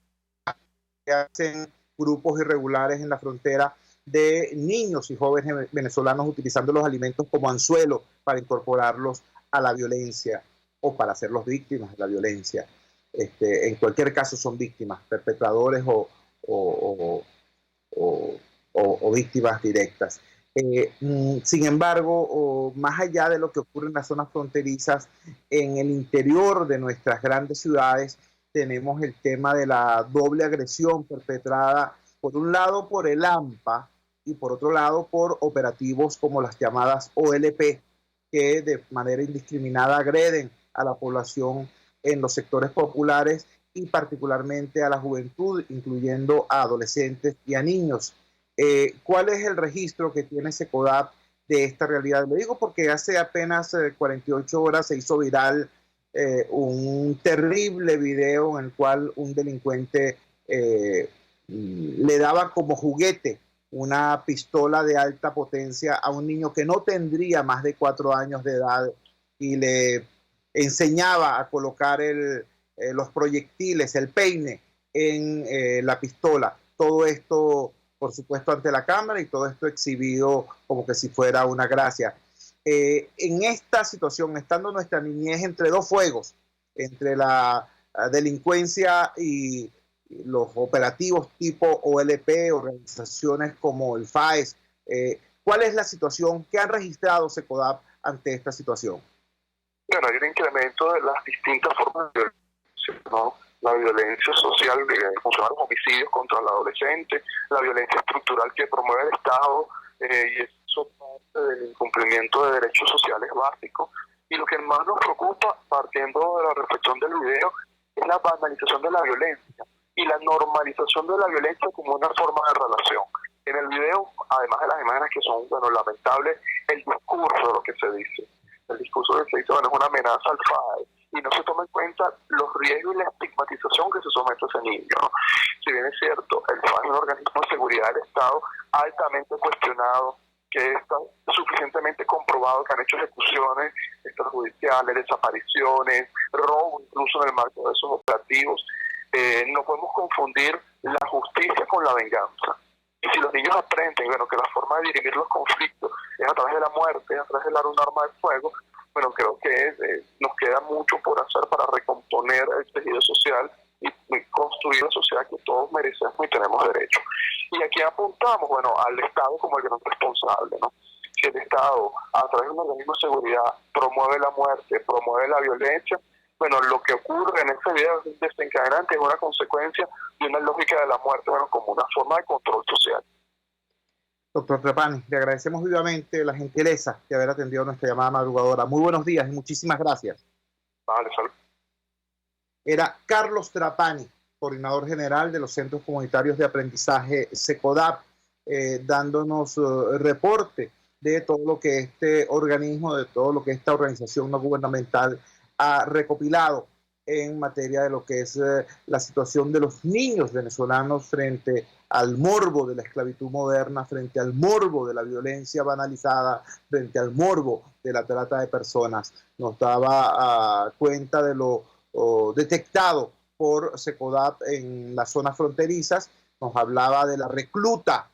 que hacen grupos irregulares en la frontera de niños y jóvenes venezolanos utilizando los alimentos como anzuelo para incorporarlos a la violencia o para hacerlos víctimas de la violencia. En cualquier caso son víctimas, perpetradores o víctimas directas. Sin embargo, más allá de lo que ocurre en las zonas fronterizas, en el interior de nuestras grandes ciudades tenemos el tema de la doble agresión perpetrada, por un lado por el AMPA y por otro lado por operativos como las llamadas OLP, que de manera indiscriminada agreden a la población en los sectores populares y particularmente a la juventud, incluyendo a adolescentes y a niños. ¿Cuál es el registro que tiene SECODAP de esta realidad? Lo digo porque hace apenas 48 horas se hizo viral un terrible video en el cual un delincuente le daba como juguete una pistola de alta potencia a un niño que no tendría más de 4 años de edad y le enseñaba a colocar los proyectiles, el peine en la pistola. Todo esto, por supuesto, ante la cámara y todo esto exhibido como que si fuera una gracia. En esta situación, estando nuestra niñez entre dos fuegos, entre la delincuencia y los operativos tipo OLP, organizaciones como el FAES, ¿cuál es la situación que han registrado SECODAP ante esta situación? Bueno, hay un incremento de las distintas formas de violencia, ¿no? La violencia social, funcionan los homicidios contra el adolescente, la violencia estructural que promueve el Estado, y eso parte del incumplimiento de derechos sociales básicos. Y lo que más nos preocupa, partiendo de la reflexión del video, es la banalización de la violencia y la normalización de la violencia como una forma de relación. En el video, además de las imágenes que son lamentables, el discurso de lo que se dice. El discurso que se dice es una amenaza al FAE y no se toma en cuenta los riesgos y la estigmatización que se somete a ese niño, ¿no? Si bien es cierto, el FAE es un organismo de seguridad del Estado altamente cuestionado, que está suficientemente comprobado que han hecho ejecuciones extrajudiciales, desapariciones, robo incluso en el marco de esos operativos. No podemos confundir la justicia con la venganza. Y si los niños aprenden que la forma de dirimir los conflictos es a través de la muerte, a través de un arma de fuego, creo que nos queda mucho por hacer para recomponer el tejido social y construir la sociedad que todos merecemos y tenemos derecho. Y aquí apuntamos al Estado como el gran responsable, ¿no? Si el Estado, a través de un organismo de seguridad, promueve la muerte, promueve la violencia, lo que ocurre en este video es desencadenante, es una consecuencia de una lógica de la muerte, como una forma de control social. Doctor Trapani, le agradecemos vivamente la gentileza de haber atendido nuestra llamada madrugadora. Muy buenos días y muchísimas gracias. Vale, salud. Era Carlos Trapani, coordinador general de los Centros Comunitarios de Aprendizaje SECODAP, dándonos reporte de todo lo que este organismo, de todo lo que esta organización no gubernamental ha recopilado en materia de lo que es la situación de los niños venezolanos frente al morbo de la esclavitud moderna, frente al morbo de la violencia banalizada, frente al morbo de la trata de personas. Nos daba cuenta de lo detectado por SECODAP en las zonas fronterizas, nos hablaba de la recluta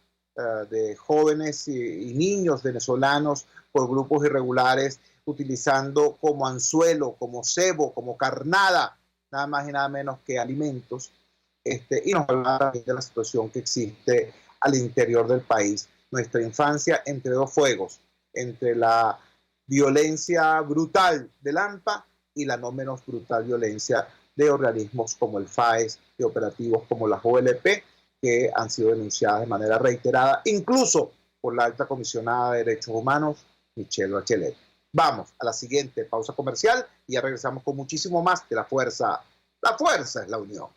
de jóvenes y niños venezolanos por grupos irregulares, utilizando como anzuelo, como cebo, como carnada, nada más y nada menos que alimentos, y nos hablaba también de la situación que existe al interior del país. Nuestra infancia entre dos fuegos, entre la violencia brutal del AMPA y la no menos brutal violencia de organismos como el FAES, de operativos como las OLP, que han sido denunciadas de manera reiterada, incluso por la alta comisionada de Derechos Humanos, Michelle Bachelet. Vamos a la siguiente pausa comercial y ya regresamos con muchísimo más de La Fuerza. La fuerza es la unión.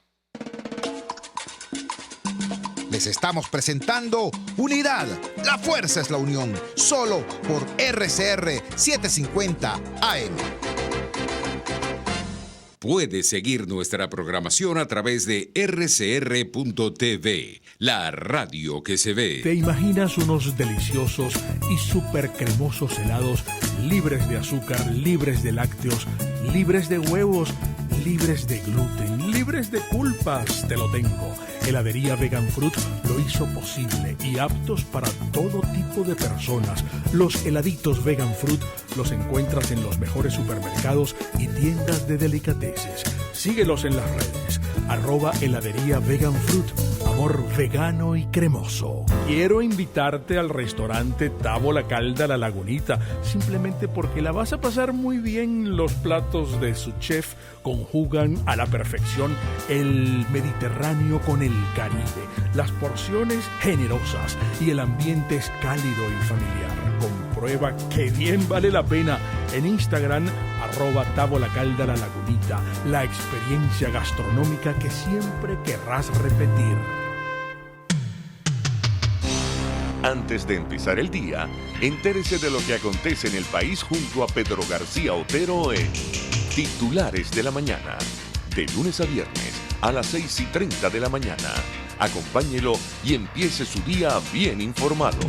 Les estamos presentando Unidad. La fuerza es la unión. Solo por RCR 750 AM. Puedes seguir nuestra programación a través de rcr.tv, la radio que se ve. ¿Te imaginas unos deliciosos y súper cremosos helados libres de azúcar, libres de lácteos, libres de huevos, libres de gluten, libres de culpas? Te lo tengo. Heladería Vegan Fruit lo hizo posible y aptos para todo tipo de personas. Los heladitos Vegan Fruit los encuentras en los mejores supermercados y tiendas de delicateces. Síguelos en las redes. @heladería Vegan Fruit. Amor vegano y cremoso. Quiero invitarte al restaurante Tavo La Calda La Lagunita, simplemente porque la vas a pasar muy bien. Los platos de su chef conjugan a la perfección el Mediterráneo con el Caribe, las porciones generosas y el ambiente es cálido y familiar. Comprueba que bien vale la pena en Instagram @Tavo La Calda La Lagunita, la experiencia gastronómica que siempre querrás repetir. Antes de empezar el día, entérese de lo que acontece en el país junto a Pedro García Otero en Titulares de la Mañana. De lunes a viernes a las 6:30 de la mañana. Acompáñelo y empiece su día bien informado.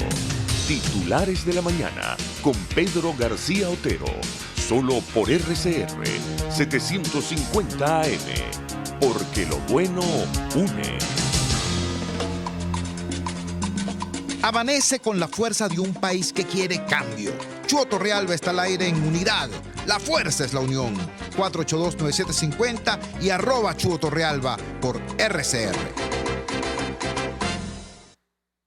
Titulares de la Mañana con Pedro García Otero. Solo por RCR 750 AM. Porque lo bueno une. Amanece con la fuerza de un país que quiere cambio. Chuo Torrealba está al aire en Unidad. La fuerza es la unión. 482-9750 y @Chuo Torrealba por RCR.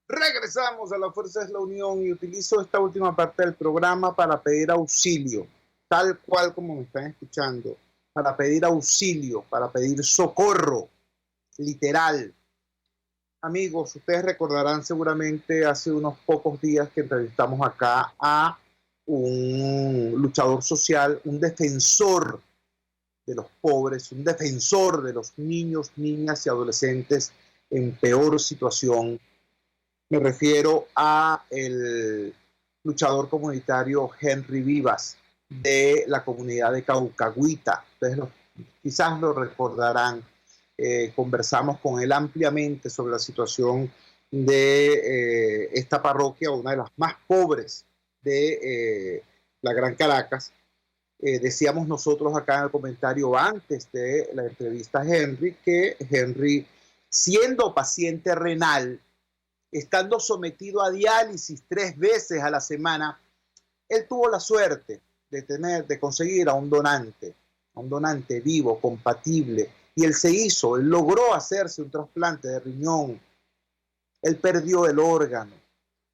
Regresamos a La Fuerza es la Unión y utilizo esta última parte del programa para pedir auxilio, tal cual como me están escuchando, para pedir auxilio, para pedir socorro, literal. Amigos, ustedes recordarán seguramente hace unos pocos días que entrevistamos acá a un luchador social, un defensor de los pobres, un defensor de los niños, niñas y adolescentes en peor situación. Me refiero a el luchador comunitario Henry Vivas de la comunidad de Caucahuita. Ustedes quizás lo recordarán. Conversamos con él ampliamente sobre la situación de esta parroquia, una de las más pobres de la Gran Caracas. Decíamos nosotros acá en el comentario antes de la entrevista a Henry, que Henry, siendo paciente renal, estando sometido a diálisis 3 veces a la semana, él tuvo la suerte de conseguir a un donante vivo, compatible, y él él logró hacerse un trasplante de riñón. Él perdió el órgano,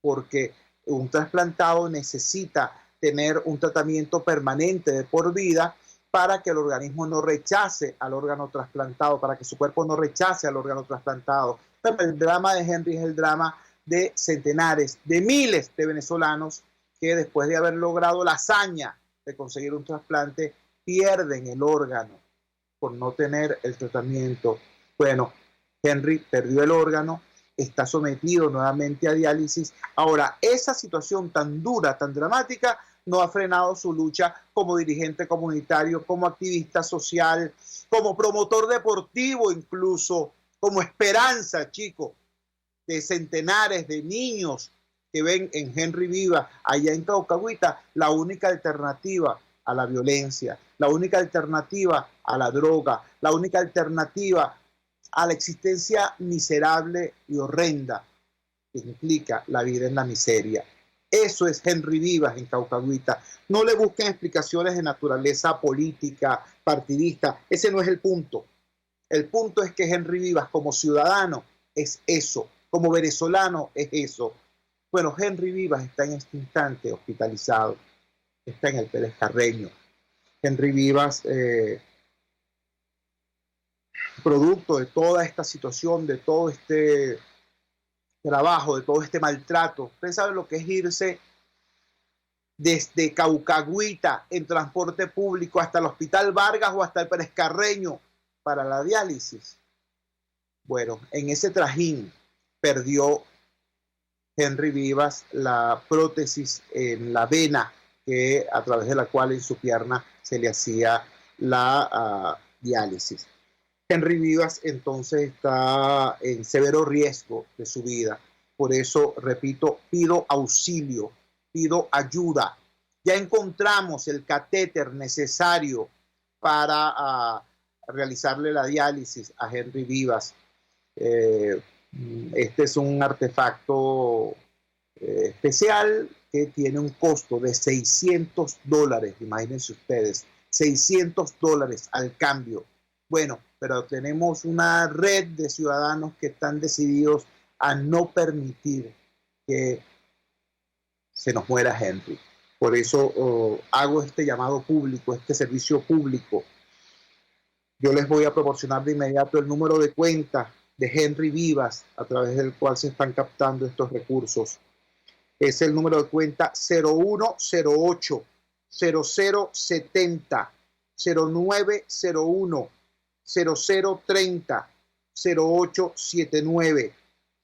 porque un trasplantado necesita tener un tratamiento permanente de por vida para que el organismo no rechace al órgano trasplantado, para que su cuerpo no rechace al órgano trasplantado. Pero el drama de Henry es el drama de centenares, de miles de venezolanos que después de haber logrado la hazaña de conseguir un trasplante, pierden el órgano por no tener el tratamiento. Bueno, Henry perdió el órgano, está sometido nuevamente a diálisis. Ahora, esa situación tan dura, tan dramática, no ha frenado su lucha como dirigente comunitario, como activista social, como promotor deportivo incluso, como esperanza, chicos, de centenares de niños que ven en Henry Vivas, allá en Caucagüita, la única alternativa a la violencia, la única alternativa a la droga, la única alternativa a la existencia miserable y horrenda que implica la vida en la miseria. Eso es Henry Vivas en Caucagüita. No le busquen explicaciones de naturaleza política, partidista. Ese no es el punto. El punto es que Henry Vivas como ciudadano es eso, como venezolano es eso. Bueno, Henry Vivas está en este instante hospitalizado, está en el Pérez Carreño. Henry Vivas, producto de toda esta situación, de todo este trabajo, de todo este maltrato. Ustedes saben lo que es irse desde Caucagüita en transporte público hasta el Hospital Vargas o hasta el Pérez Carreño para la diálisis. Bueno, en ese trajín perdió Henry Vivas la prótesis en la vena a través de la cual en su pierna se le hacía la diálisis. Henry Vivas entonces está en severo riesgo de su vida. Por eso, repito, pido auxilio, pido ayuda. Ya encontramos el catéter necesario para realizarle la diálisis a Henry Vivas. Este es un artefacto especial que tiene un costo de $600. Imagínense ustedes, $600 al cambio. Bueno, pero tenemos una red de ciudadanos que están decididos a no permitir que se nos muera Henry. Por eso hago este llamado público, este servicio público. Yo les voy a proporcionar de inmediato el número de cuenta de Henry Vivas a través del cual se están captando estos recursos. Es el número de cuenta 0108 0070 0901 0030 0879.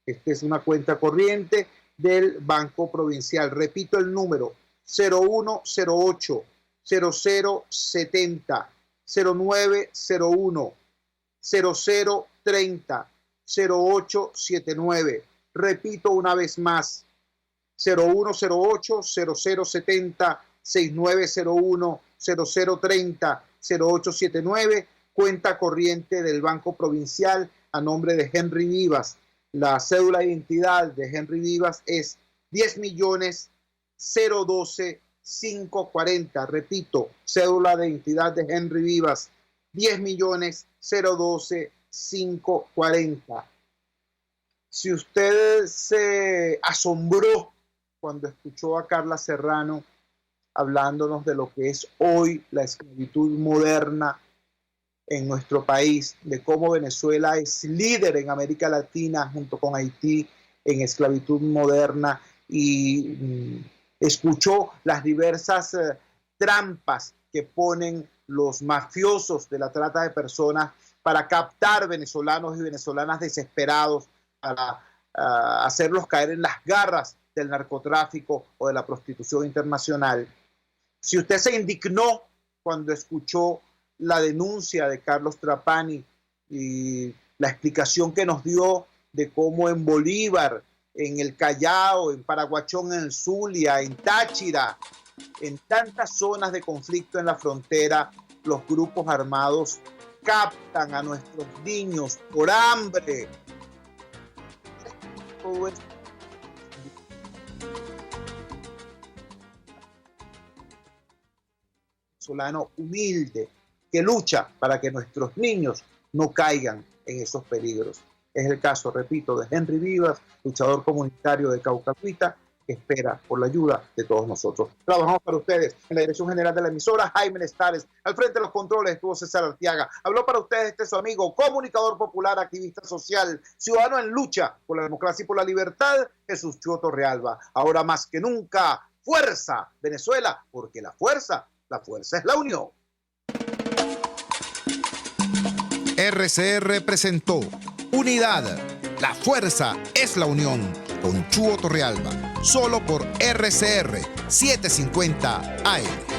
Esta es una cuenta corriente del Banco Provincial. Repito el número 0108 0070 0901 0030 0879. Repito una vez más, 0108 0070 6901 0030 0879, cuenta corriente del Banco Provincial a nombre de Henry Vivas. La cédula de identidad de Henry Vivas es 10.012.540. Repito, cédula de identidad de Henry Vivas, 10.012.540. Si usted se asombró cuando escuchó a Carla Serrano hablándonos de lo que es hoy la esclavitud moderna en nuestro país, de cómo Venezuela es líder en América Latina junto con Haití en esclavitud moderna, y escuchó las diversas trampas que ponen los mafiosos de la trata de personas para captar venezolanos y venezolanas desesperados, para hacerlos caer en las garras del narcotráfico o de la prostitución internacional. Si usted se indignó cuando escuchó la denuncia de Carlos Trapani y la explicación que nos dio de cómo en Bolívar, en el Callao, en Paraguachón, en el Zulia, en Táchira, en tantas zonas de conflicto en la frontera, los grupos armados captan a nuestros niños por hambre. Todo esto venezolano humilde que lucha para que nuestros niños no caigan en esos peligros. Es el caso, repito, de Henry Vivas, luchador comunitario de Caucagüita, que espera por la ayuda de todos nosotros. Trabajamos para ustedes en la dirección general de la emisora, Jaime Lestares. Al frente de los controles estuvo César Arteaga. Habló para ustedes este su amigo, comunicador popular, activista social, ciudadano en lucha por la democracia y por la libertad, Jesús Chuo Torrealba. Ahora más que nunca, fuerza, Venezuela, porque la fuerza es la unión. RCR presentó Unidad, La fuerza es la unión. Con Chuo Torrealba. Solo por RCR 750 AM.